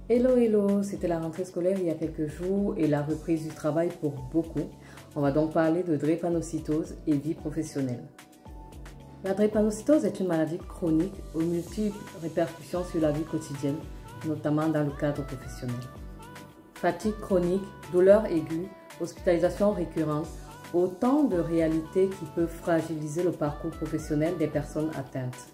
Hello, hello, c'était la rentrée scolaire il y a quelques jours et la reprise du travail pour beaucoup. On va donc parler de drépanocytose et vie professionnelle. La drépanocytose est une maladie chronique aux multiples répercussions sur la vie quotidienne, notamment dans le cadre professionnel. Fatigue chronique, douleurs aiguës, hospitalisation récurrente, autant de réalités qui peuvent fragiliser le parcours professionnel des personnes atteintes.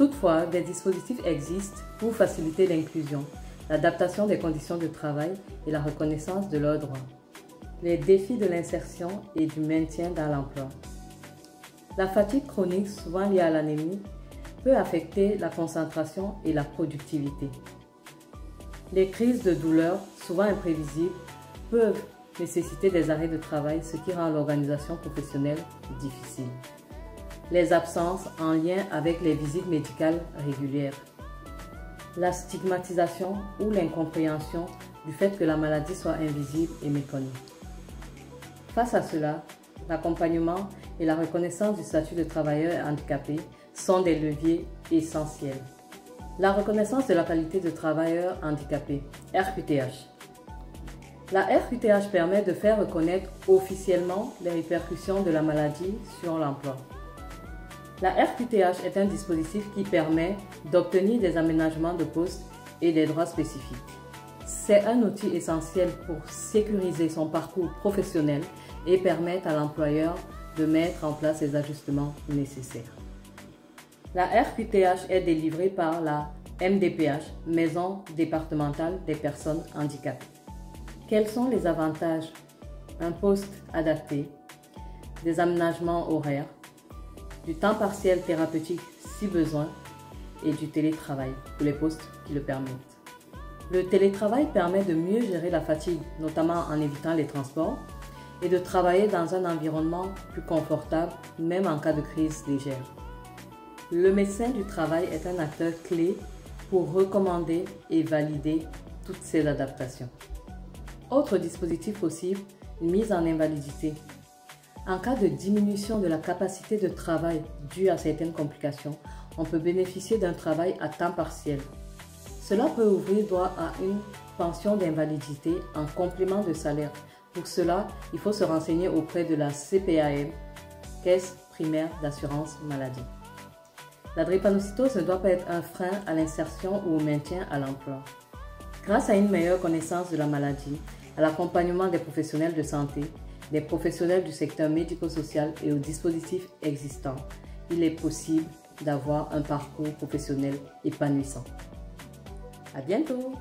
Toutefois, des dispositifs existent pour faciliter l'inclusion, l'adaptation des conditions de travail et la reconnaissance de leurs droits. Les défis de l'insertion et du maintien dans l'emploi. La fatigue chronique, souvent liée à l'anémie, peut affecter la concentration et la productivité. Les crises de douleur, souvent imprévisibles, peuvent nécessiter des arrêts de travail, ce qui rend l'organisation professionnelle difficile. Les absences en lien avec les visites médicales régulières. La stigmatisation ou l'incompréhension du fait que la maladie soit invisible et méconnue. Face à cela, l'accompagnement et la reconnaissance du statut de travailleur handicapé sont des leviers essentiels. La reconnaissance de la qualité de travailleur handicapé, RQTH. La RQTH permet de faire reconnaître officiellement les répercussions de la maladie sur l'emploi. La RQTH est un dispositif qui permet d'obtenir des aménagements de poste et des droits spécifiques. C'est un outil essentiel pour sécuriser son parcours professionnel et permettre à l'employeur de mettre en place les ajustements nécessaires. La RQTH est délivrée par la MDPH, Maison départementale des personnes handicapées. Quels sont les avantages? Un poste adapté, des aménagements horaires, du temps partiel thérapeutique si besoin et du télétravail pour les postes qui le permettent. Le télétravail permet de mieux gérer la fatigue, notamment en évitant les transports, et de travailler dans un environnement plus confortable, même en cas de crise légère. Le médecin du travail est un acteur clé pour recommander et valider toutes ces adaptations. Autre dispositif possible, une mise en invalidité. En cas de diminution de la capacité de travail due à certaines complications, on peut bénéficier d'un travail à temps partiel. Cela peut ouvrir droit à une pension d'invalidité en complément de salaire. Pour cela, il faut se renseigner auprès de la CPAM, Caisse primaire d'assurance maladie. La drépanocytose ne doit pas être un frein à l'insertion ou au maintien à l'emploi. Grâce à une meilleure connaissance de la maladie, à l'accompagnement des professionnels de santé, des professionnels du secteur médico-social et aux dispositifs existants, il est possible d'avoir un parcours professionnel épanouissant. À bientôt!